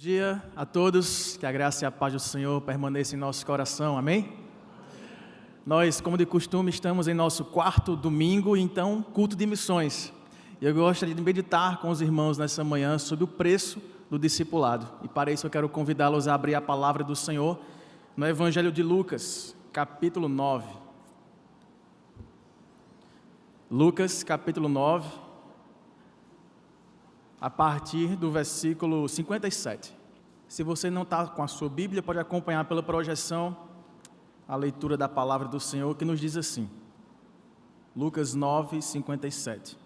Dia a todos, que a graça e a paz do Senhor permaneçam em nosso coração, amém? Nós, como de costume, estamos em nosso quarto domingo, então, culto de missões. E eu gostaria de meditar com os irmãos nessa manhã sobre o preço do discipulado. E para isso eu quero convidá-los a abrir a palavra do Senhor no Evangelho de Lucas, capítulo 9. Lucas, capítulo 9. A partir do versículo 57. Se você não está com a sua Bíblia, pode acompanhar pela projeção a leitura da palavra do Senhor, que nos diz assim. Lucas 9, 57.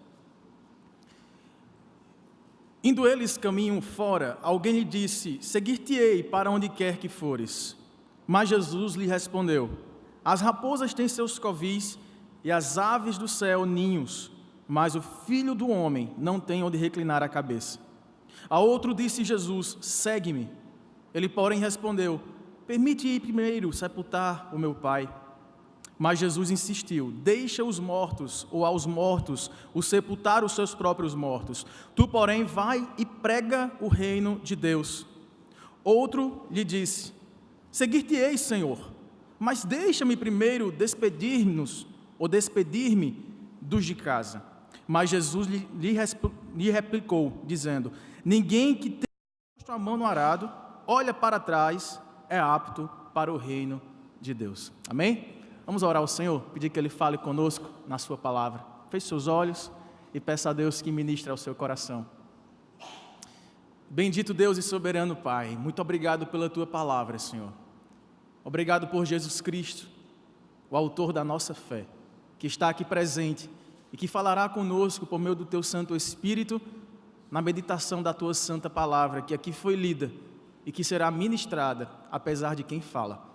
Indo eles caminho fora, alguém lhe disse: seguir-te-ei para onde quer que fores. Mas Jesus lhe respondeu: as raposas têm seus covis e as aves do céu ninhos, mas o Filho do Homem não tem onde reclinar a cabeça. A outro disse Jesus: segue-me. Ele, porém, respondeu: permite ir primeiro sepultar o meu pai. Mas Jesus insistiu: deixa os mortos, ou aos mortos, o sepultar os seus próprios mortos. Tu, porém, vai e prega o reino de Deus. Outro lhe disse: seguir-te-ei, Senhor, mas deixa-me primeiro despedir-me dos de casa. Mas Jesus lhe replicou, dizendo: ninguém que tem a mão no arado, olha para trás, é apto para o reino de Deus. Amém? Vamos orar ao Senhor, pedir que Ele fale conosco na sua palavra. Feche seus olhos e peça a Deus que ministre ao seu coração. Bendito Deus e soberano Pai, muito obrigado pela Tua palavra, Senhor. Obrigado por Jesus Cristo, o autor da nossa fé, que está aqui presente e que falará conosco por meio do Teu Santo Espírito, na meditação da Tua Santa Palavra, que aqui foi lida e que será ministrada, apesar de quem fala.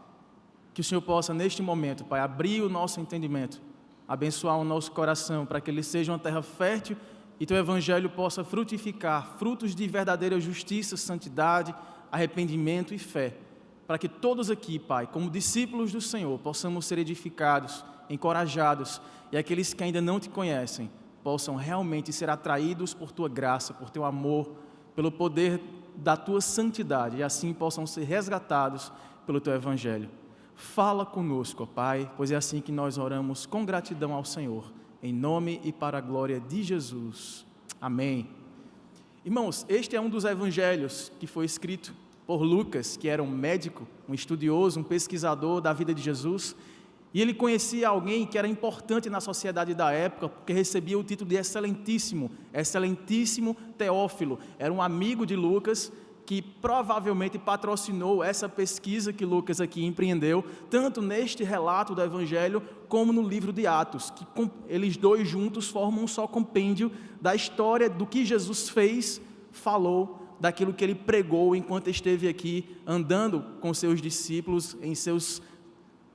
Que o Senhor possa, neste momento, Pai, abrir o nosso entendimento, abençoar o nosso coração, para que ele seja uma terra fértil e Teu Evangelho possa frutificar frutos de verdadeira justiça, santidade, arrependimento e fé, para que todos aqui, Pai, como discípulos do Senhor, possamos ser edificados, encorajados, e aqueles que ainda não Te conhecem possam realmente ser atraídos por Tua graça, por Teu amor, pelo poder da Tua santidade, e assim possam ser resgatados pelo Teu Evangelho. Fala conosco, ó Pai, pois é assim que nós oramos com gratidão ao Senhor, em nome e para a glória de Jesus. Amém. Irmãos, este é um dos evangelhos que foi escrito por Lucas, que era um médico, um estudioso, um pesquisador da vida de Jesus, e ele conhecia alguém que era importante na sociedade da época, porque recebia o título de excelentíssimo Teófilo. Era um amigo de Lucas, que provavelmente patrocinou essa pesquisa que Lucas aqui empreendeu, tanto neste relato do Evangelho, como no livro de Atos, que eles dois juntos formam um só compêndio da história do que Jesus fez, falou, daquilo que Ele pregou enquanto esteve aqui, andando com seus discípulos em seus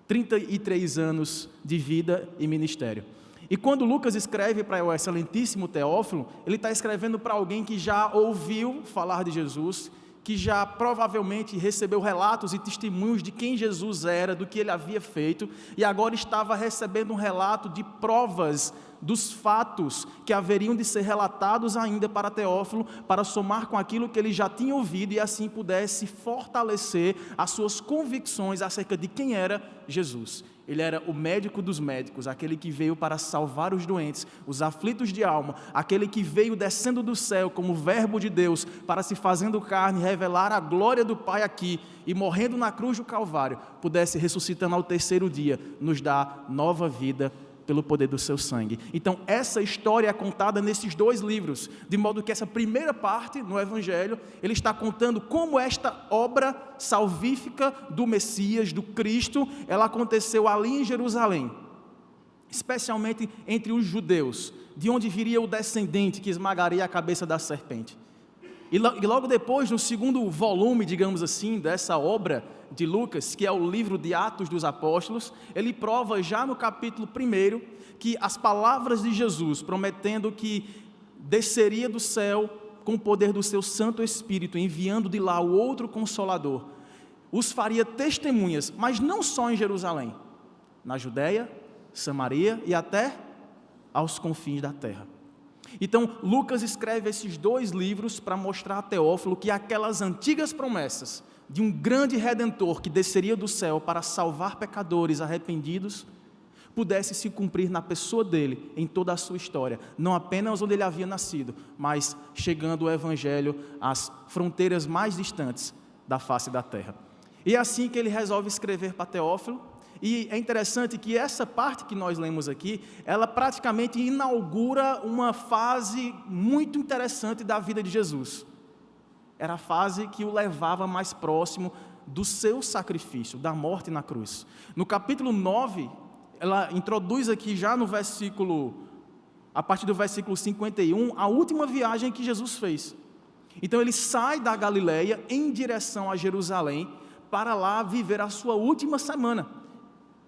33 anos de vida e ministério. E quando Lucas escreve para o excelentíssimo Teófilo, ele está escrevendo para alguém que já ouviu falar de Jesus, que já provavelmente recebeu relatos e testemunhos de quem Jesus era, do que Ele havia feito, e agora estava recebendo um relato de provas dos fatos que haveriam de ser relatados ainda para Teófilo, para somar com aquilo que ele já tinha ouvido e assim pudesse fortalecer as suas convicções acerca de quem era Jesus. Ele era o médico dos médicos, aquele que veio para salvar os doentes, os aflitos de alma, aquele que veio descendo do céu como verbo de Deus, para se fazendo carne, revelar a glória do Pai aqui, e morrendo na cruz do Calvário, pudesse ressuscitando ao terceiro dia, nos dar nova vida pelo poder do seu sangue. Então essa história é contada nesses dois livros, de modo que essa primeira parte no Evangelho, ele está contando como esta obra salvífica do Messias, do Cristo, ela aconteceu ali em Jerusalém, especialmente entre os judeus, de onde viria o descendente que esmagaria a cabeça da serpente. E logo depois, no segundo volume, digamos assim, dessa obra de Lucas, que é o livro de Atos dos Apóstolos, ele prova já no capítulo 1 que as palavras de Jesus, prometendo que desceria do céu com o poder do seu Santo Espírito, enviando de lá o outro Consolador, os faria testemunhas, mas não só em Jerusalém, na Judéia, Samaria e até aos confins da terra. Então, Lucas escreve esses 2 livros para mostrar a Teófilo que aquelas antigas promessas de um grande Redentor que desceria do céu para salvar pecadores arrependidos, pudesse se cumprir na pessoa dele, em toda a sua história, não apenas onde ele havia nascido, mas chegando o Evangelho às fronteiras mais distantes da face da terra. E é assim que ele resolve escrever para Teófilo, e é interessante que essa parte que nós lemos aqui, ela praticamente inaugura uma fase muito interessante da vida de Jesus. Era a fase que o levava mais próximo do seu sacrifício, da morte na cruz. No capítulo 9, ela introduz aqui já no versículo, a partir do versículo 51, a última viagem que Jesus fez. Então ele sai da Galileia em direção a Jerusalém para lá viver a sua última semana,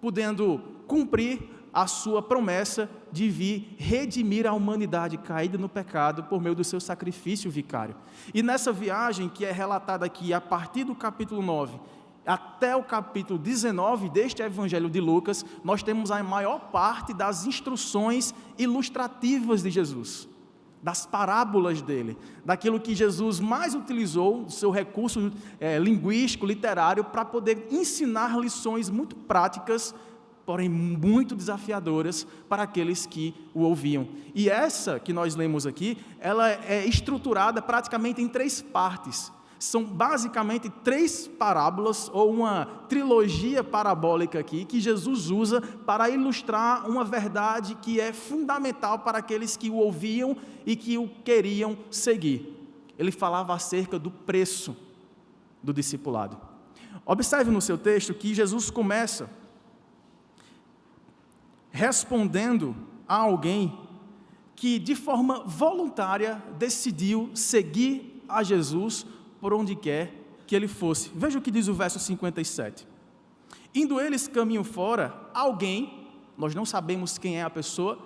podendo cumprir a sua promessa de vir redimir a humanidade caída no pecado por meio do seu sacrifício vicário. E nessa viagem, que é relatada aqui a partir do capítulo 9 até o capítulo 19 deste Evangelho de Lucas, nós temos a maior parte das instruções ilustrativas de Jesus, das parábolas dele, daquilo que Jesus mais utilizou, do seu recurso linguístico, literário, para poder ensinar lições muito práticas, porém muito desafiadoras para aqueles que o ouviam. E essa que nós lemos aqui, ela é estruturada praticamente em 3 partes. São basicamente 3 parábolas, ou uma trilogia parabólica aqui, que Jesus usa para ilustrar uma verdade que é fundamental para aqueles que o ouviam e que o queriam seguir. Ele falava acerca do preço do discipulado. Observe no seu texto que Jesus começa respondendo a alguém que de forma voluntária decidiu seguir a Jesus por onde quer que ele fosse. Veja o que diz o verso 57. Indo eles caminho fora, alguém, nós não sabemos quem é a pessoa,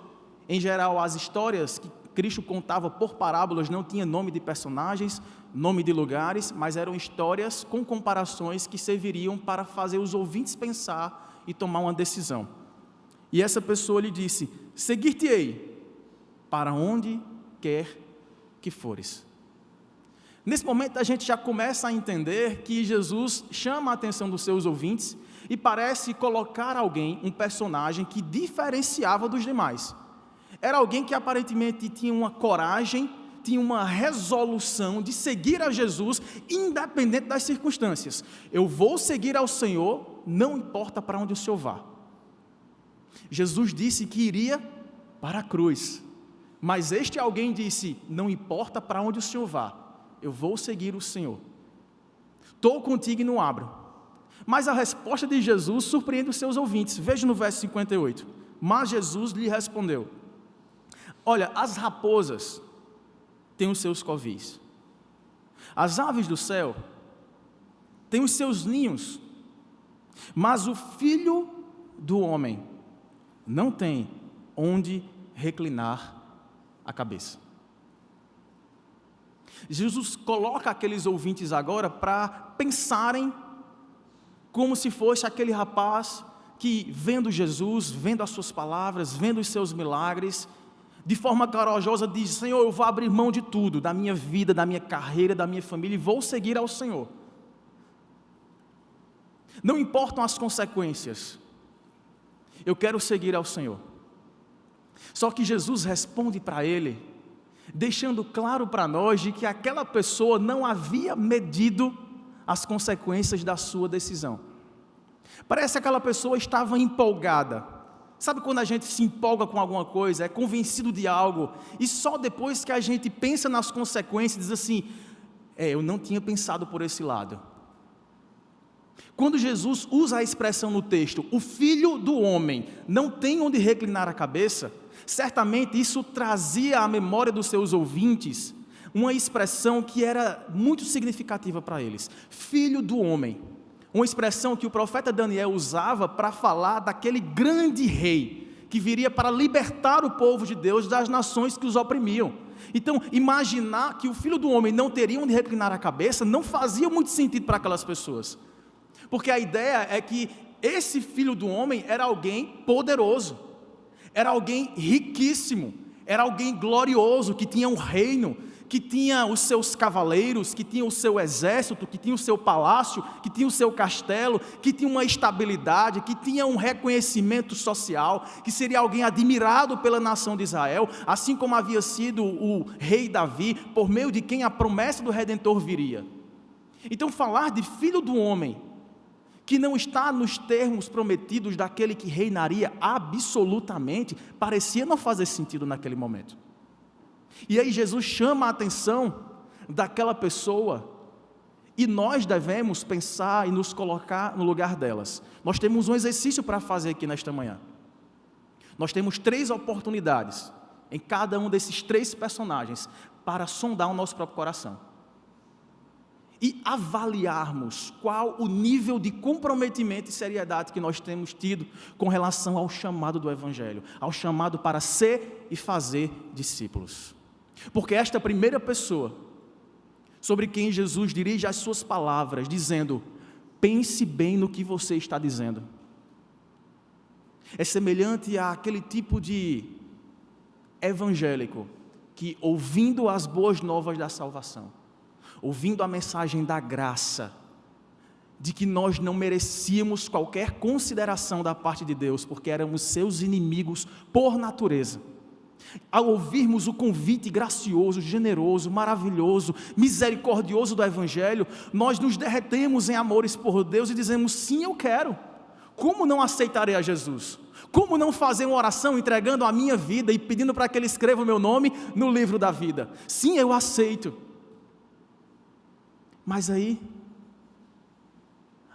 em geral as histórias que Cristo contava por parábolas não tinha nome de personagens, nome de lugares, mas eram histórias com comparações que serviriam para fazer os ouvintes pensar e tomar uma decisão. E essa pessoa lhe disse: seguir-te-ei para onde quer que fores. Nesse momento a gente já começa a entender que Jesus chama a atenção dos seus ouvintes e parece colocar alguém, um personagem que diferenciava dos demais. Era alguém que aparentemente tinha uma coragem, tinha uma resolução de seguir a Jesus independente das circunstâncias. Eu vou seguir ao Senhor, não importa para onde o Senhor vá. Jesus disse que iria para a cruz, mas este alguém disse: não importa para onde o Senhor vá, eu vou seguir o Senhor. Estou contigo e não abro. Mas a resposta de Jesus surpreende os seus ouvintes. Veja no verso 58. Mas Jesus lhe respondeu: olha, as raposas têm os seus covis, as aves do céu têm os seus ninhos, mas o Filho do Homem não tem onde reclinar a cabeça. Jesus coloca aqueles ouvintes agora para pensarem como se fosse aquele rapaz que, vendo Jesus, vendo as suas palavras, vendo os seus milagres, de forma corajosa diz: Senhor, eu vou abrir mão de tudo, da minha vida, da minha carreira, da minha família, e vou seguir ao Senhor. Não importam as consequências, eu quero seguir ao Senhor. Só que Jesus responde para ele, deixando claro para nós de que aquela pessoa não havia medido as consequências da sua decisão. Parece que aquela pessoa estava empolgada. Sabe quando a gente se empolga com alguma coisa, é convencido de algo, e só depois que a gente pensa nas consequências, diz assim: eu não tinha pensado por esse lado. Quando Jesus usa a expressão no texto, o Filho do Homem não tem onde reclinar a cabeça, certamente isso trazia à memória dos seus ouvintes uma expressão que era muito significativa para eles. Filho do Homem. Uma expressão que o profeta Daniel usava para falar daquele grande rei que viria para libertar o povo de Deus das nações que os oprimiam. Então, imaginar que o Filho do Homem não teria onde reclinar a cabeça não fazia muito sentido para aquelas pessoas. Porque a ideia é que esse Filho do Homem era alguém poderoso, era alguém riquíssimo, era alguém glorioso, que tinha um reino, que tinha os seus cavaleiros, que tinha o seu exército, que tinha o seu palácio, que tinha o seu castelo, que tinha uma estabilidade, que tinha um reconhecimento social, que seria alguém admirado pela nação de Israel, assim como havia sido o rei Davi, por meio de quem a promessa do Redentor viria. Então falar de filho do homem, que não está nos termos prometidos daquele que reinaria absolutamente, parecia não fazer sentido naquele momento. E aí Jesus chama a atenção daquela pessoa, e nós devemos pensar e nos colocar no lugar delas. Nós temos um exercício para fazer aqui nesta manhã. Nós temos 3 oportunidades, em cada um desses 3 personagens, para sondar o nosso próprio coração. E avaliarmos qual o nível de comprometimento e seriedade que nós temos tido com relação ao chamado do Evangelho, ao chamado para ser e fazer discípulos. Porque esta primeira pessoa, sobre quem Jesus dirige as suas palavras, dizendo: pense bem no que você está dizendo, é semelhante àquele tipo de evangélico que, ouvindo as boas novas da salvação, ouvindo a mensagem da graça, de que nós não merecíamos qualquer consideração da parte de Deus, porque éramos seus inimigos por natureza, ao ouvirmos o convite gracioso, generoso, maravilhoso, misericordioso do Evangelho, nós nos derretemos em amores por Deus e dizemos: sim, eu quero. Como não aceitarei a Jesus? Como não fazer uma oração entregando a minha vida e pedindo para que Ele escreva o meu nome no livro da vida? Sim, eu aceito. Mas aí,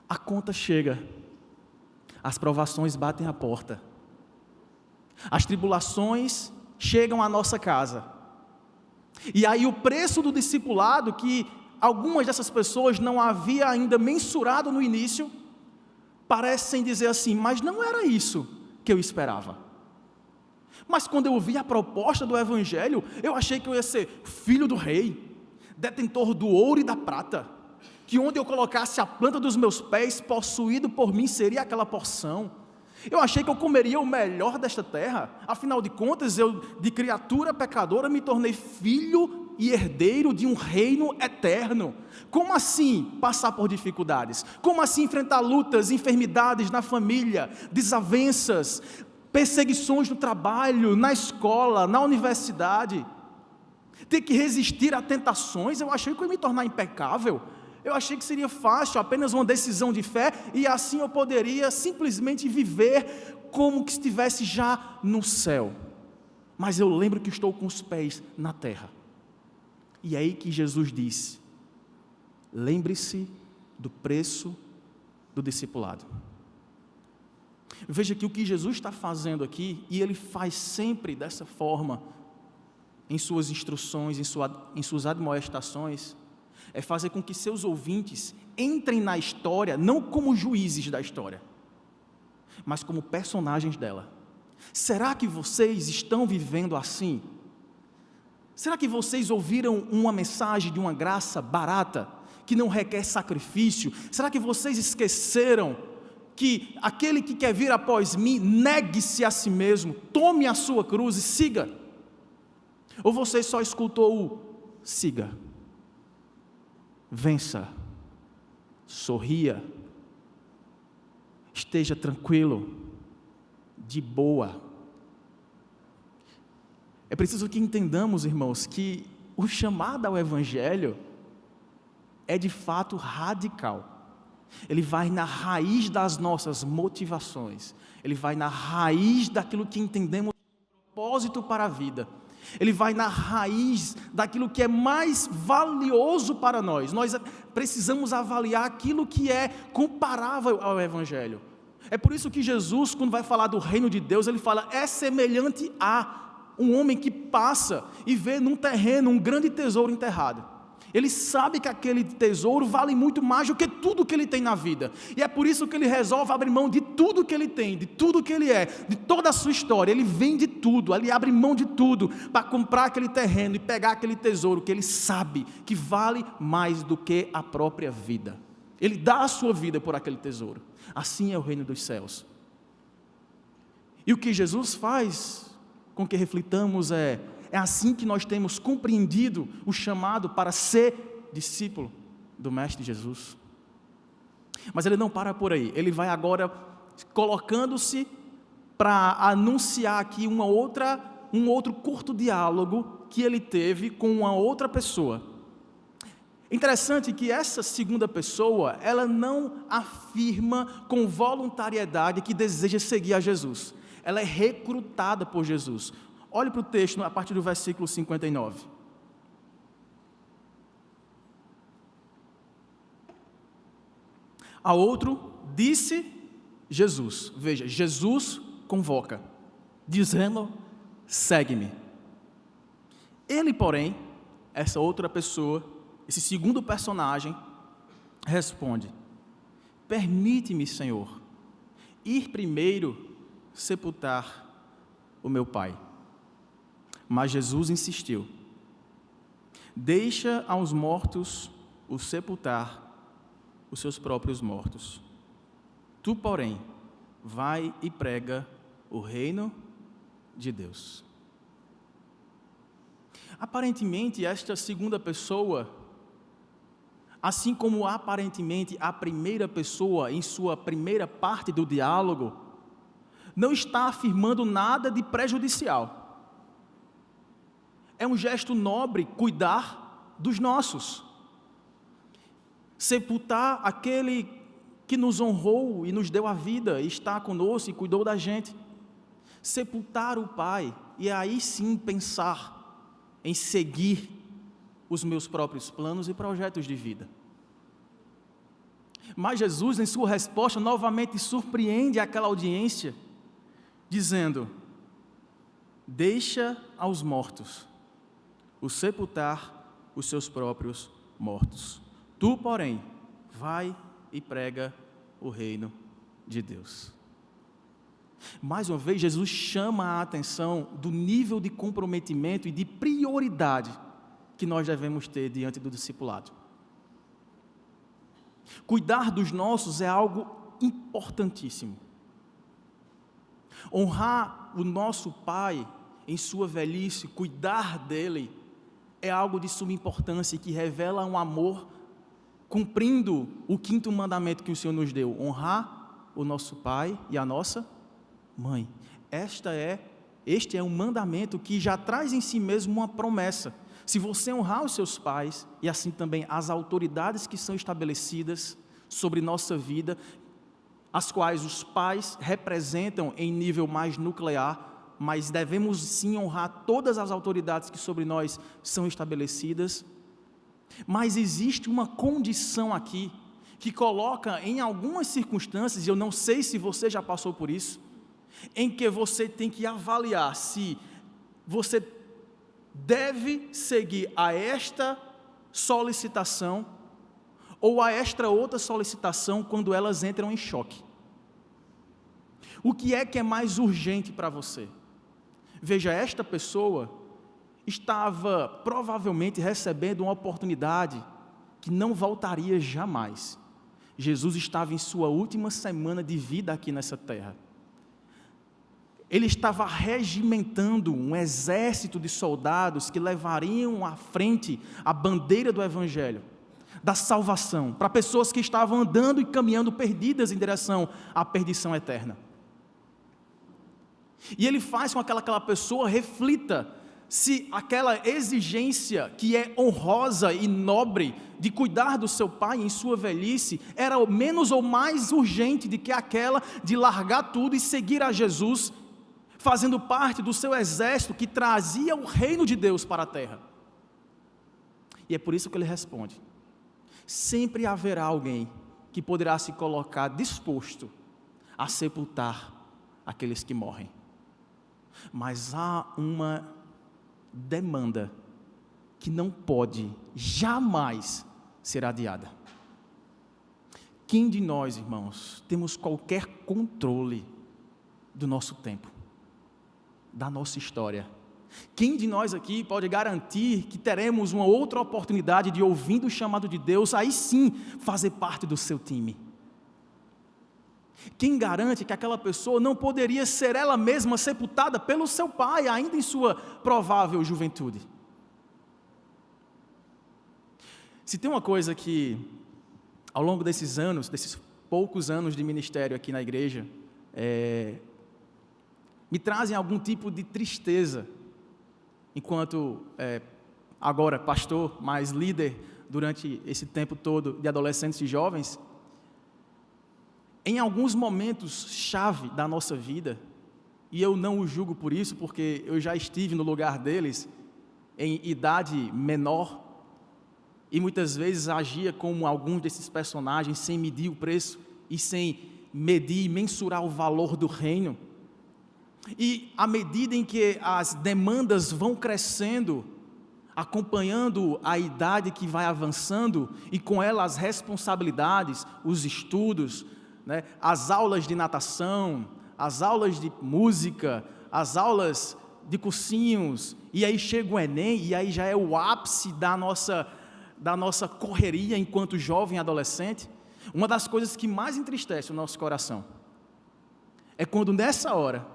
a conta chega, as provações batem a porta, as tribulações chegam à nossa casa, e aí o preço do discipulado, que algumas dessas pessoas não havia ainda mensurado no início, parecem dizer assim: mas não era isso que eu esperava. Mas quando eu ouvi a proposta do Evangelho, eu achei que eu ia ser filho do rei, detentor do ouro e da prata, que onde eu colocasse a planta dos meus pés, possuído por mim seria aquela porção. Eu achei que eu comeria o melhor desta terra, afinal de contas, eu, de criatura pecadora, me tornei filho e herdeiro de um reino eterno. Como assim passar por dificuldades? Como assim enfrentar lutas, enfermidades na família, desavenças, perseguições no trabalho, na escola, na universidade? Ter que resistir a tentações? Eu achei que eu ia me tornar impecável. Eu achei que seria fácil, apenas uma decisão de fé, e assim eu poderia simplesmente viver como que estivesse já no céu. Mas eu lembro que estou com os pés na terra. E é aí que Jesus disse: lembre-se do preço do discipulado. Veja que o que Jesus está fazendo aqui, e Ele faz sempre dessa forma, em suas instruções, em suas admoestações, é fazer com que seus ouvintes entrem na história, não como juízes da história, mas como personagens dela. Será que vocês estão vivendo assim? Será que vocês ouviram uma mensagem de uma graça barata, que não requer sacrifício? Será que vocês esqueceram que aquele que quer vir após mim, negue-se a si mesmo, tome a sua cruz e siga? Ou você só escutou o siga? Vença, sorria, esteja tranquilo, de boa. É preciso que entendamos, irmãos, que o chamado ao Evangelho é de fato radical. Ele vai na raiz das nossas motivações, ele vai na raiz daquilo que entendemos como propósito para a vida. Ele vai na raiz daquilo que é mais valioso para nós. Nós precisamos avaliar aquilo que é comparável ao Evangelho. É por isso que Jesus, quando vai falar do reino de Deus, ele fala: é semelhante a um homem que passa e vê num terreno um grande tesouro enterrado. Ele sabe que aquele tesouro vale muito mais do que tudo que ele tem na vida. E é por isso que ele resolve abrir mão de tudo que ele tem, de tudo que ele é, de toda a sua história. Ele vende tudo, ele abre mão de tudo para comprar aquele terreno e pegar aquele tesouro que ele sabe que vale mais do que a própria vida. Ele dá a sua vida por aquele tesouro. Assim é o reino dos céus. E o que Jesus faz com que reflitamos é assim que nós temos compreendido o chamado para ser discípulo do Mestre Jesus. Mas ele não para por aí, ele vai agora colocando-se para anunciar aqui um outro curto diálogo que ele teve com uma outra pessoa. Interessante que essa segunda pessoa, ela não afirma com voluntariedade que deseja seguir a Jesus. Ela é recrutada por Jesus. Olhe para o texto a partir do versículo 59. A outro disse Jesus. Veja, Jesus convoca, dizendo: segue-me. Ele, porém, essa outra pessoa, esse segundo personagem, responde: permite-me, Senhor, ir primeiro sepultar o meu pai. Mas Jesus insistiu: deixa aos mortos o sepultar os seus próprios mortos. Tu, porém, vai e prega o reino de Deus. Aparentemente, esta segunda pessoa, assim como aparentemente a primeira pessoa em sua primeira parte do diálogo, não está afirmando nada de prejudicial. É um gesto nobre cuidar dos nossos. Sepultar aquele que nos honrou e nos deu a vida, e está conosco e cuidou da gente. Sepultar o Pai, e aí sim pensar em seguir os meus próprios planos e projetos de vida. Mas Jesus, em sua resposta, novamente surpreende aquela audiência, dizendo: deixa aos mortos o sepultar os seus próprios mortos. Tu, porém, vai e prega o reino de Deus. Mais uma vez, Jesus chama a atenção do nível de comprometimento e de prioridade que nós devemos ter diante do discipulado. Cuidar dos nossos é algo importantíssimo. Honrar o nosso Pai em sua velhice, cuidar dele, é algo de suma importância e que revela um amor cumprindo o 5º mandamento que o Senhor nos deu: honrar o nosso pai e a nossa mãe. Este é um mandamento que já traz em si mesmo uma promessa. Se você honrar os seus pais, e assim também as autoridades que são estabelecidas sobre nossa vida, as quais os pais representam em nível mais nuclear, mas devemos sim honrar todas as autoridades que sobre nós são estabelecidas. Mas existe uma condição aqui, que coloca em algumas circunstâncias, e eu não sei se você já passou por isso, em que você tem que avaliar se você deve seguir a esta solicitação ou a esta outra solicitação quando elas entram em choque. O que é mais urgente para você? Veja, esta pessoa estava provavelmente recebendo uma oportunidade que não voltaria jamais. Jesus estava em sua última semana de vida aqui nessa terra. Ele estava regimentando um exército de soldados que levariam à frente a bandeira do Evangelho, da salvação, para pessoas que estavam andando e caminhando perdidas em direção à perdição eterna. E ele faz com que aquela pessoa reflita se aquela exigência que é honrosa e nobre de cuidar do seu pai em sua velhice era menos ou mais urgente do que aquela de largar tudo e seguir a Jesus, fazendo parte do seu exército que trazia o reino de Deus para a terra. E é por isso que ele responde: sempre haverá alguém que poderá se colocar disposto a sepultar aqueles que morrem. Mas há uma demanda que não pode jamais ser adiada. Quem de nós, irmãos, temos qualquer controle do nosso tempo, da nossa história? Quem de nós aqui pode garantir que teremos uma outra oportunidade de, ouvindo o chamado de Deus, aí sim fazer parte do seu time? Quem garante que aquela pessoa não poderia ser ela mesma sepultada pelo seu pai, ainda em sua provável juventude? Se tem uma coisa que, ao longo desses anos, desses poucos anos de ministério aqui na igreja, me trazem algum tipo de tristeza, enquanto agora pastor, mas líder durante esse tempo todo de adolescentes e jovens, em alguns momentos chave da nossa vida, e eu não o julgo por isso, porque eu já estive no lugar deles, em idade menor, e muitas vezes agia como alguns desses personagens, sem medir o preço, e sem medir e mensurar o valor do reino. E à medida em que as demandas vão crescendo, acompanhando a idade que vai avançando, e com ela as responsabilidades, os estudos, né, as aulas de natação, as aulas de música, as aulas de cursinhos, e aí chega o Enem, e aí já é o ápice da nossa correria enquanto jovem e adolescente. Uma das coisas que mais entristece o nosso coração é quando nessa hora,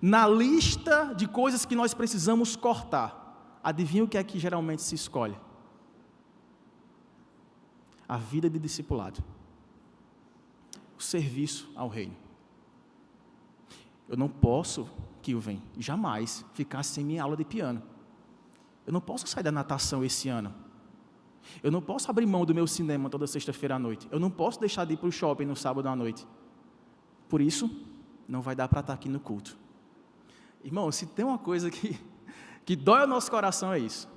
na lista de coisas que nós precisamos cortar, adivinha o que é que geralmente se escolhe? A vida de discipulado. O serviço ao reino. Eu não posso, Kilvin, jamais ficar sem minha aula de piano. Eu não posso sair da natação esse ano. Eu não posso abrir mão do meu cinema toda sexta-feira à noite. Eu não posso deixar de ir para o shopping no sábado à noite. Por isso, não vai dar para estar aqui no culto. Irmão, se tem uma coisa que dói o nosso coração é isso.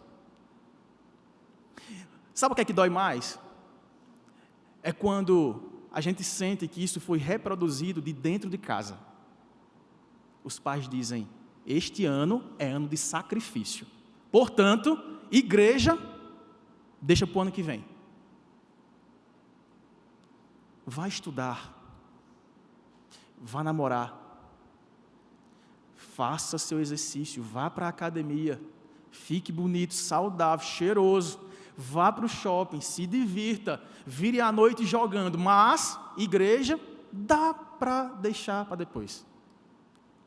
Sabe o que é que dói mais? É quando a gente sente que isso foi reproduzido de dentro de casa. Os pais dizem, este ano é ano de sacrifício. Portanto, igreja, deixa para o ano que vem. Vá estudar. Vá namorar. Faça seu exercício. Vá para a academia. Fique bonito, saudável, cheiroso. Vá para o shopping, se divirta, vire à noite jogando, mas, igreja, dá para deixar para depois.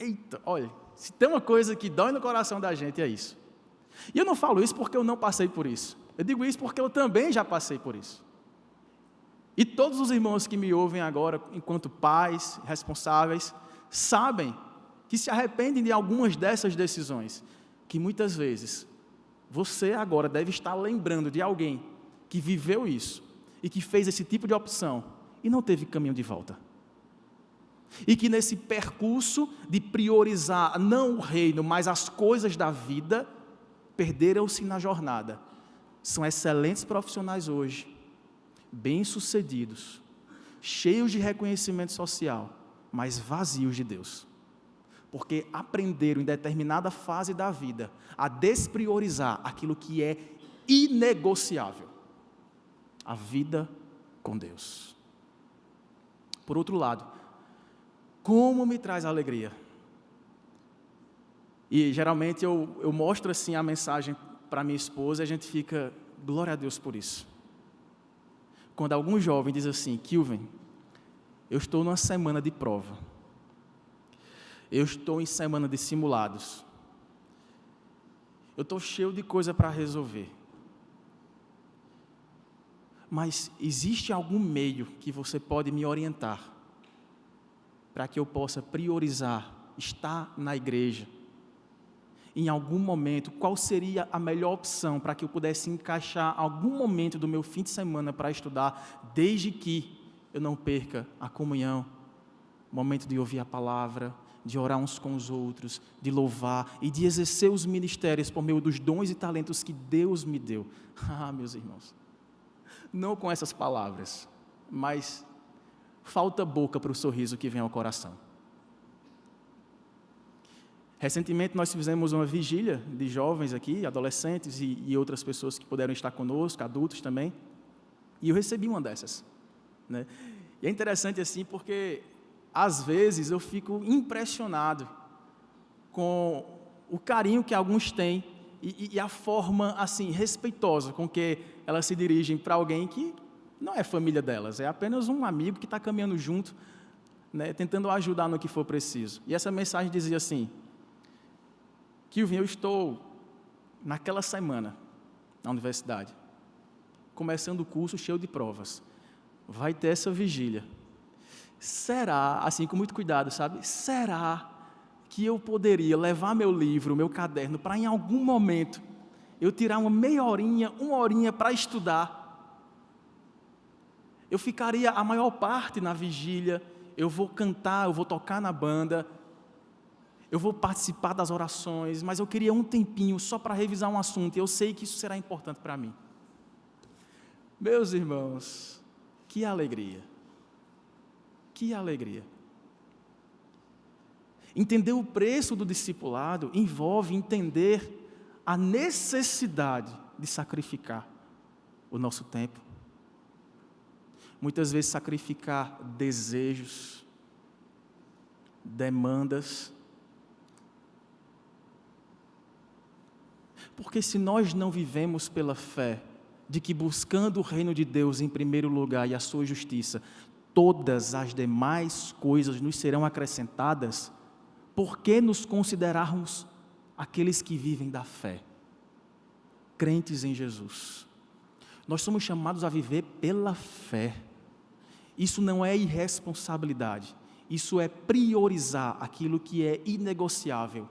Eita, olha, se tem uma coisa que dói no coração da gente é isso. E eu não falo isso porque eu não passei por isso. Eu digo isso porque eu também já passei por isso. E todos os irmãos que me ouvem agora, enquanto pais, responsáveis, sabem que se arrependem de algumas dessas decisões, que muitas vezes você agora deve estar lembrando de alguém que viveu isso e que fez esse tipo de opção e não teve caminho de volta. E que nesse percurso de priorizar não o reino, mas as coisas da vida, perderam-se na jornada. São excelentes profissionais hoje, bem-sucedidos, cheios de reconhecimento social, mas vazios de Deus. Porque aprenderam em determinada fase da vida a despriorizar aquilo que é inegociável, a vida com Deus. Por outro lado, como me traz alegria? E geralmente eu mostro assim a mensagem para minha esposa e a gente fica, glória a Deus por isso. Quando algum jovem diz assim, Kilvin, eu estou numa semana de prova. Eu estou em semana de simulados. Eu estou cheio de coisa para resolver. Mas existe algum meio que você pode me orientar para que eu possa priorizar estar na igreja? Em algum momento, qual seria a melhor opção para que eu pudesse encaixar algum momento do meu fim de semana para estudar, desde que eu não perca a comunhão, o momento de ouvir a palavra, de orar uns com os outros, de louvar e de exercer os ministérios por meio dos dons e talentos que Deus me deu. Ah, meus irmãos, não com essas palavras, mas falta boca para o sorriso que vem ao coração. Recentemente nós fizemos uma vigília de jovens aqui, adolescentes e outras pessoas que puderam estar conosco, adultos também, e eu recebi uma dessas, né? E é interessante assim porque às vezes eu fico impressionado com o carinho que alguns têm e a forma assim respeitosa com que elas se dirigem para alguém que não é família delas, é apenas um amigo que está caminhando junto, né, tentando ajudar no que for preciso. E essa mensagem dizia assim: Kilvin, eu estou naquela semana na universidade, começando o curso cheio de provas. Vai ter essa vigília. Será, assim, com muito cuidado, sabe? Será que eu poderia levar meu livro, meu caderno, para em algum momento eu tirar uma meia horinha, uma horinha para estudar? Eu ficaria a maior parte na vigília, eu vou cantar, eu vou tocar na banda, eu vou participar das orações, mas eu queria um tempinho só para revisar um assunto, e eu sei que isso será importante para mim. Meus irmãos, que alegria! Que alegria! Entender o preço do discipulado envolve entender a necessidade de sacrificar o nosso tempo. Muitas vezes sacrificar desejos, demandas. Porque se nós não vivemos pela fé de que buscando o reino de Deus em primeiro lugar e a sua justiça, todas as demais coisas nos serão acrescentadas, por que nos considerarmos aqueles que vivem da fé, crentes em Jesus? Nós somos chamados a viver pela fé. Isso não é irresponsabilidade, isso é priorizar aquilo que é inegociável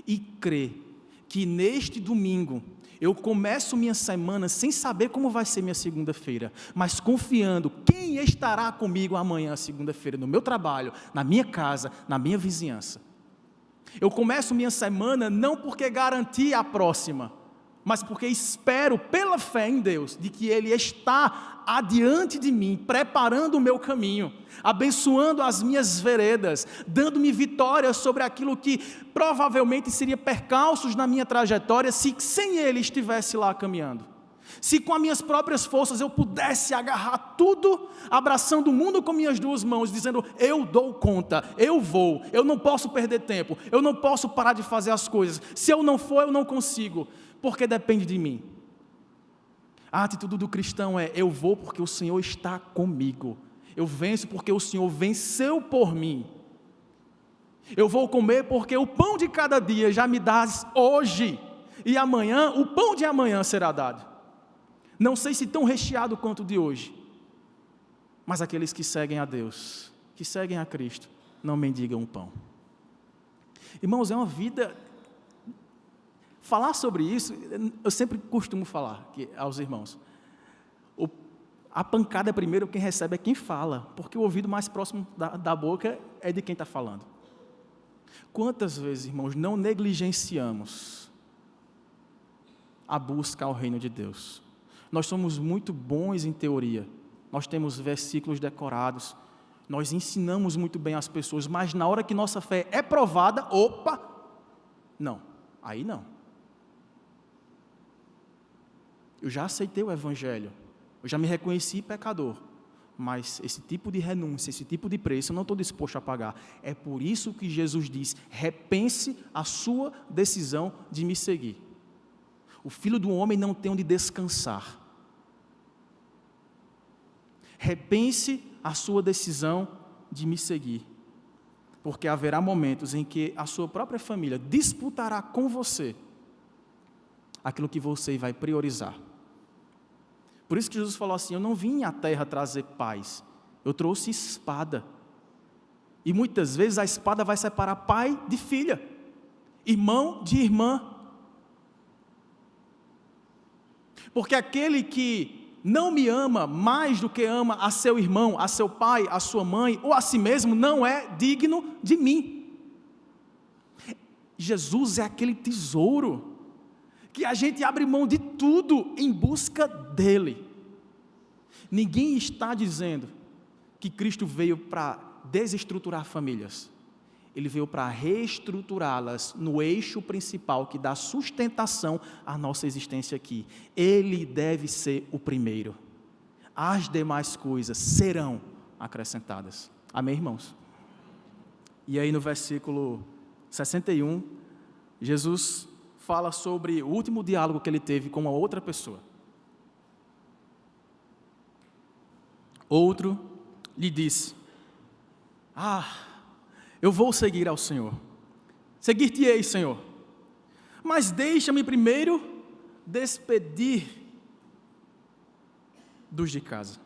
e crer que neste domingo eu começo minha semana sem saber como vai ser minha segunda-feira, mas confiando quem estará comigo amanhã, segunda-feira, no meu trabalho, na minha casa, na minha vizinhança. Eu começo minha semana não porque garanti a próxima, mas porque espero pela fé em Deus, de que Ele está adiante de mim, preparando o meu caminho, abençoando as minhas veredas, dando-me vitória sobre aquilo que provavelmente seria percalços na minha trajetória, se sem Ele estivesse lá caminhando. Se com as minhas próprias forças eu pudesse agarrar tudo, abraçando o mundo com minhas duas mãos, dizendo: eu dou conta, eu vou, eu não posso perder tempo, eu não posso parar de fazer as coisas, se eu não for eu não consigo, porque depende de mim. A atitude do cristão é: eu vou porque o Senhor está comigo, eu venço porque o Senhor venceu por mim, eu vou comer porque o pão de cada dia já me dás hoje, e amanhã o pão de amanhã será dado. Não sei se tão recheado quanto o de hoje, mas aqueles que seguem a Deus, que seguem a Cristo, não mendigam o pão. Irmãos, é uma vida... Falar sobre isso, eu sempre costumo falar aos irmãos, a pancada primeiro quem recebe é quem fala, porque o ouvido mais próximo da boca é de quem está falando. Quantas vezes, irmãos, não negligenciamos a busca ao reino de Deus? Nós somos muito bons em teoria, nós temos versículos decorados, nós ensinamos muito bem as pessoas, mas na hora que nossa fé é provada, não, aí não. Eu já aceitei o Evangelho, eu já me reconheci pecador, mas esse tipo de renúncia, esse tipo de preço eu não estou disposto a pagar. É por isso que Jesus diz: repense a sua decisão de me seguir. O Filho do Homem não tem onde descansar. Repense a sua decisão de me seguir, porque haverá momentos em que a sua própria família disputará com você aquilo que você vai priorizar. Por isso que Jesus falou assim: eu não vim à terra trazer paz, eu trouxe espada. E muitas vezes a espada vai separar pai de filha, irmão de irmã. Porque aquele que não me ama mais do que ama a seu irmão, a seu pai, a sua mãe, ou a si mesmo, não é digno de mim. Jesus é aquele tesouro que a gente abre mão de tudo em busca dele. Ninguém está dizendo que Cristo veio para desestruturar famílias. Ele veio para reestruturá-las no eixo principal que dá sustentação à nossa existência aqui. Ele deve ser o primeiro. As demais coisas serão acrescentadas. Amém, irmãos? E aí no versículo 61, Jesus fala sobre o último diálogo que ele teve com uma outra pessoa. Outro lhe disse: eu vou seguir ao Senhor. Seguir-te-ei, Senhor. Mas deixa-me primeiro despedir dos de casa.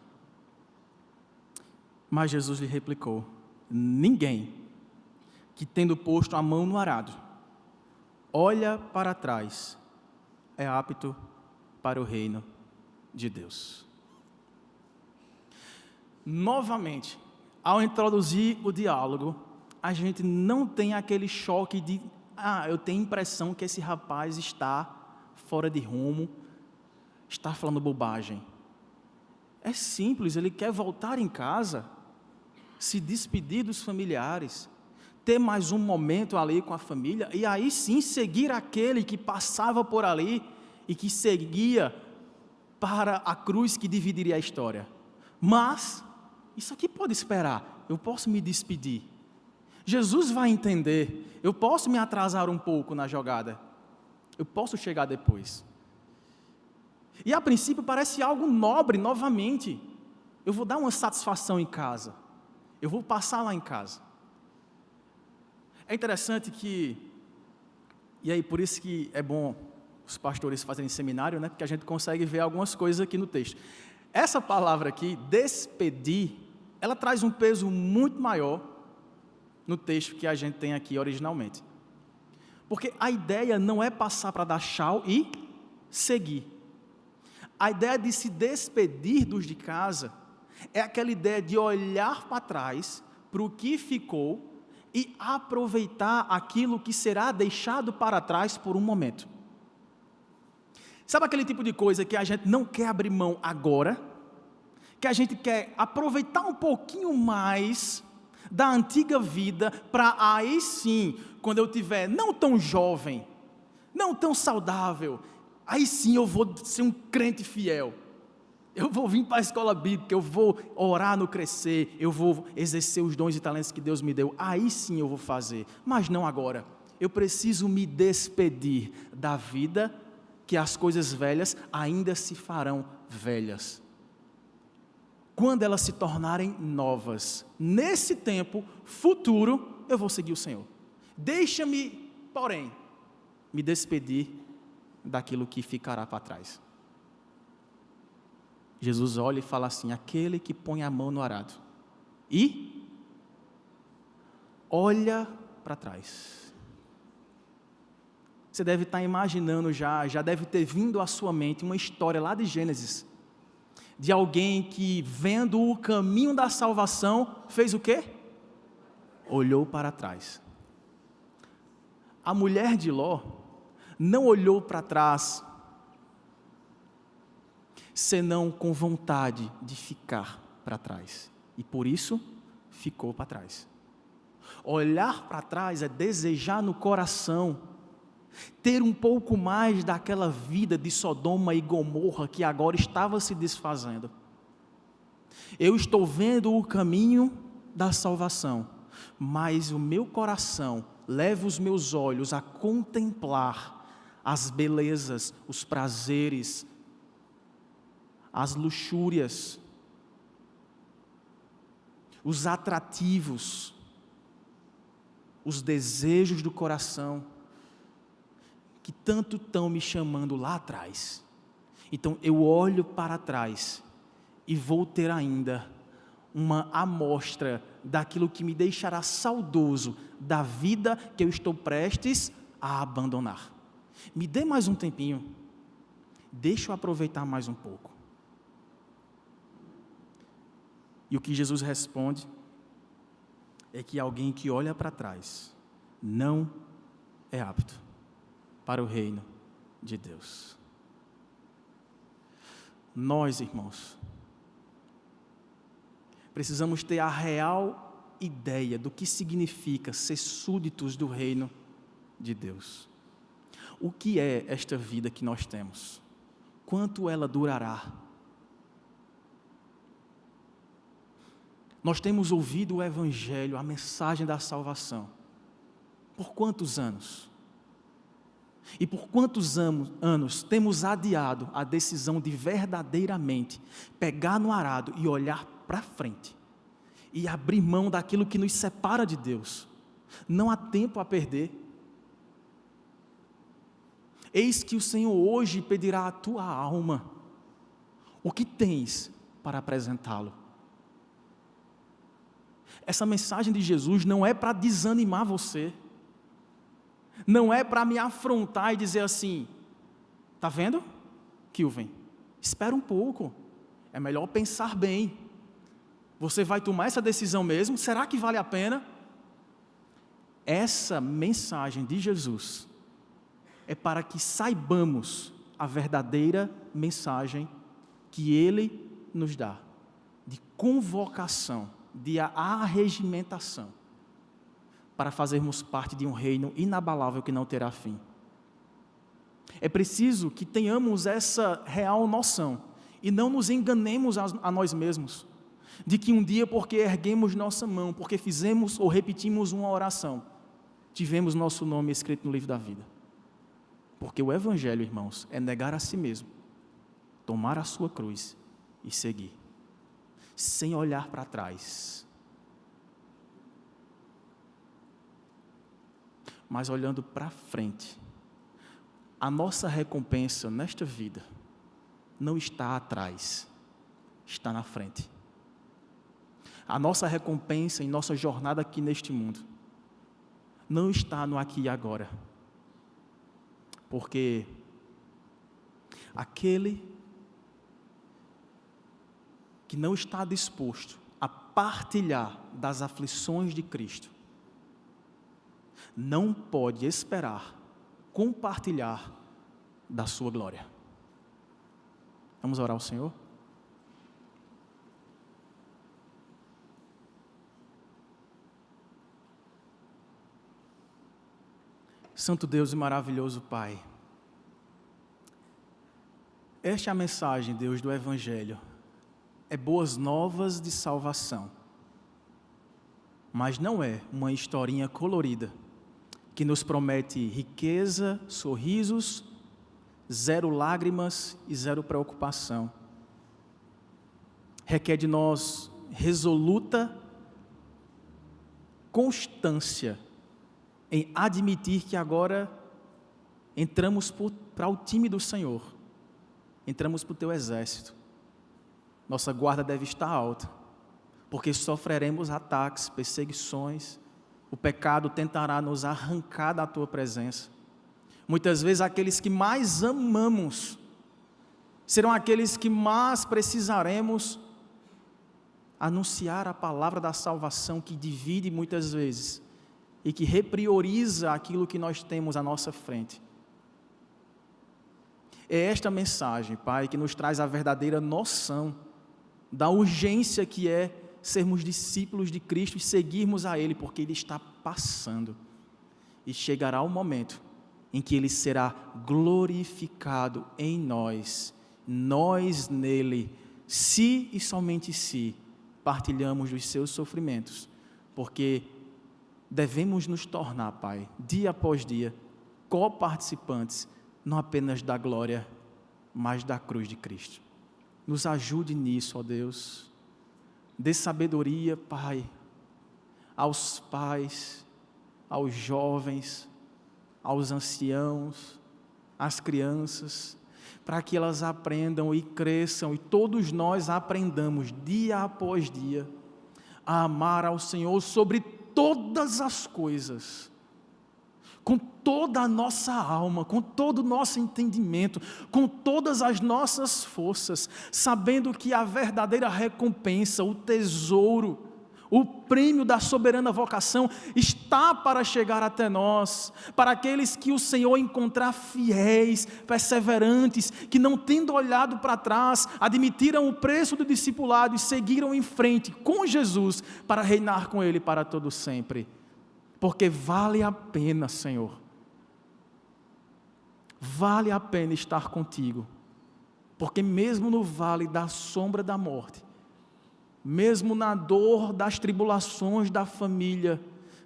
Mas Jesus lhe replicou: ninguém que, tendo posto a mão no arado, olha para trás, é apto para o reino de Deus. Novamente, ao introduzir o diálogo, a gente não tem aquele choque de eu tenho a impressão que esse rapaz está fora de rumo, está falando bobagem. É simples, ele quer voltar em casa, se despedir dos familiares, ter mais um momento ali com a família, e aí sim seguir aquele que passava por ali e que seguia para a cruz que dividiria a história. Mas isso aqui pode esperar, eu posso me despedir. Jesus vai entender, eu posso me atrasar um pouco na jogada, eu posso chegar depois. E a princípio parece algo nobre novamente, eu vou dar uma satisfação em casa, eu vou passar lá em casa. É interessante que, e aí por isso que é bom os pastores fazerem seminário, né? Porque a gente consegue ver algumas coisas aqui no texto. Essa palavra aqui, despedir, ela traz um peso muito maior no texto que a gente tem aqui originalmente. Porque a ideia não é passar para dar tchau e seguir. A ideia de se despedir dos de casa é aquela ideia de olhar para trás, para o que ficou, e aproveitar aquilo que será deixado para trás por um momento. Sabe aquele tipo de coisa que a gente não quer abrir mão agora? Que a gente quer aproveitar um pouquinho mais da antiga vida, para aí sim, quando eu tiver não tão jovem, não tão saudável, aí sim eu vou ser um crente fiel, eu vou vir para a escola bíblica, eu vou orar no crescer, eu vou exercer os dons e talentos que Deus me deu, aí sim eu vou fazer, mas não agora. Eu preciso me despedir da vida, que as coisas velhas ainda se farão velhas. Quando elas se tornarem novas, nesse tempo futuro, eu vou seguir o Senhor. Deixa-me, porém, me despedir daquilo que ficará para trás. Jesus olha e fala assim: aquele que põe a mão no arado e olha para trás. Você deve estar imaginando já deve ter vindo à sua mente uma história lá de Gênesis, de alguém que, vendo o caminho da salvação, fez o quê? Olhou para trás. A mulher de Ló não olhou para trás, senão com vontade de ficar para trás, e por isso ficou para trás. Olhar para trás é desejar no coração ter um pouco mais daquela vida de Sodoma e Gomorra que agora estava se desfazendo. Eu estou vendo o caminho da salvação, mas o meu coração leva os meus olhos a contemplar as belezas, os prazeres, as luxúrias, os atrativos, os desejos do coração, que tanto estão me chamando lá atrás. Então eu olho para trás e vou ter ainda uma amostra daquilo que me deixará saudoso da vida que eu estou prestes a abandonar. Me dê mais um tempinho, deixa eu aproveitar mais um pouco. E o que Jesus responde é que alguém que olha para trás não é apto para o reino de Deus. Nós, irmãos, precisamos ter a real ideia do que significa ser súditos do reino de Deus. O que é esta vida que nós temos? Quanto ela durará? Nós temos ouvido o Evangelho, a mensagem da salvação, por quantos anos? E por quantos anos temos adiado a decisão de verdadeiramente pegar no arado e olhar para frente, e abrir mão daquilo que nos separa de Deus. Não há tempo a perder. Eis que o Senhor hoje pedirá a tua alma. O que tens para apresentá-lo? Essa mensagem de Jesus não é para desanimar você. Não é para me afrontar e dizer assim, está vendo, Kilvin? Espera um pouco, é melhor pensar bem. Você vai tomar essa decisão mesmo? Será que vale a pena? Essa mensagem de Jesus é para que saibamos a verdadeira mensagem que Ele nos dá, de convocação, de arregimentação, para fazermos parte de um reino inabalável que não terá fim. É preciso que tenhamos essa real noção e não nos enganemos a nós mesmos, de que um dia, porque erguemos nossa mão, porque fizemos ou repetimos uma oração, tivemos nosso nome escrito no livro da vida. Porque o Evangelho, irmãos, é negar a si mesmo, tomar a sua cruz e seguir, sem olhar para trás, mas olhando para frente. A nossa recompensa nesta vida não está atrás, está na frente. A nossa recompensa em nossa jornada aqui neste mundo não está no aqui e agora, porque aquele que não está disposto a partilhar das aflições de Cristo não pode esperar compartilhar da sua glória. Vamos orar ao Senhor? Santo Deus e maravilhoso Pai, esta é a mensagem, Deus, do Evangelho. É boas novas de salvação, mas não é uma historinha colorida que nos promete riqueza, sorrisos, zero lágrimas e zero preocupação. Requer de nós resoluta constância em admitir que agora entramos para o time do Senhor, entramos para o teu exército. Nossa guarda deve estar alta, porque sofreremos ataques, perseguições, o pecado tentará nos arrancar da tua presença. Muitas vezes aqueles que mais amamos serão aqueles que mais precisaremos anunciar a palavra da salvação, que divide muitas vezes e que reprioriza aquilo que nós temos à nossa frente. É esta mensagem, Pai, que nos traz a verdadeira noção da urgência que é sermos discípulos de Cristo e seguirmos a Ele, porque Ele está passando. E chegará o momento em que Ele será glorificado em nós, nós nele, se e somente se partilhamos dos seus sofrimentos, porque devemos nos tornar, Pai, dia após dia, coparticipantes, não apenas da glória, mas da cruz de Cristo. Nos ajude nisso, ó Deus. Dê sabedoria, Pai, aos pais, aos jovens, aos anciãos, às crianças, para que elas aprendam e cresçam, e todos nós aprendamos, dia após dia, a amar ao Senhor sobre todas as coisas, com toda a nossa alma, com todo o nosso entendimento, com todas as nossas forças, sabendo que a verdadeira recompensa, o tesouro, o prêmio da soberana vocação está para chegar até nós, para aqueles que o Senhor encontrar fiéis, perseverantes, que não tendo olhado para trás, admitiram o preço do discipulado e seguiram em frente com Jesus para reinar com Ele para todo sempre. Porque vale a pena, Senhor, vale a pena estar contigo, porque mesmo no vale da sombra da morte, mesmo na dor das tribulações da família,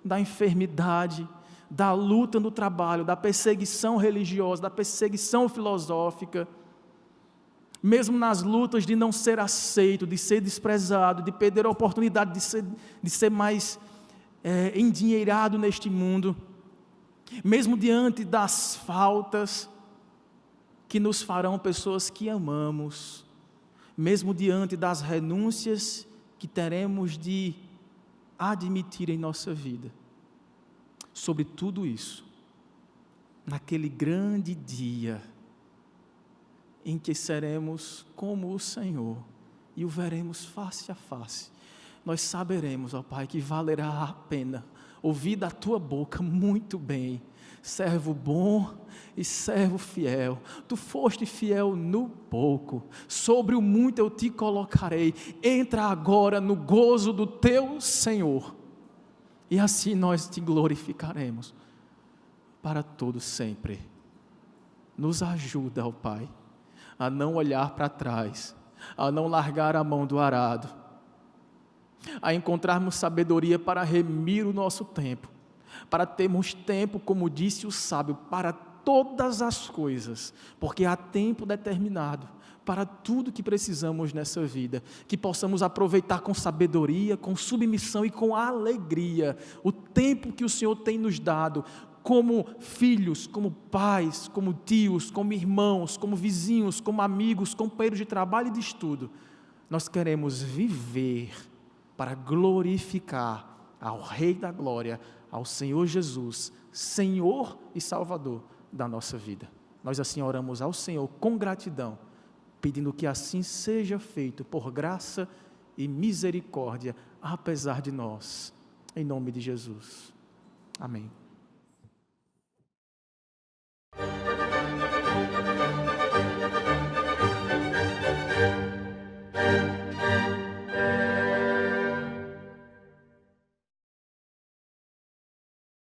da enfermidade, da luta no trabalho, da perseguição religiosa, da perseguição filosófica, mesmo nas lutas de não ser aceito, de ser desprezado, de perder a oportunidade de ser mais endinheirado neste mundo, mesmo diante das faltas que nos farão pessoas que amamos, mesmo diante das renúncias que teremos de admitir em nossa vida, sobre tudo isso, naquele grande dia em que seremos como o Senhor e o veremos face a face, nós saberemos, ó Pai, que valerá a pena ouvir da Tua boca: muito bem, servo bom e servo fiel, tu foste fiel no pouco, sobre o muito eu te colocarei, entra agora no gozo do teu Senhor, e assim nós te glorificaremos para todo sempre. Nos ajuda, ó Pai, a não olhar para trás, a não largar a mão do arado, a encontrarmos sabedoria para remir o nosso tempo, para termos tempo, como disse o sábio, para todas as coisas, porque há tempo determinado para tudo que precisamos nessa vida, que possamos aproveitar com sabedoria, com submissão e com alegria o tempo que o Senhor tem nos dado, como filhos, como pais, como tios, como irmãos, como vizinhos, como amigos, companheiros de trabalho e de estudo. Nós queremos viver para glorificar ao Rei da Glória, ao Senhor Jesus, Senhor e Salvador da nossa vida. Nós assim oramos ao Senhor com gratidão, pedindo que assim seja feito por graça e misericórdia, apesar de nós, em nome de Jesus. Amém.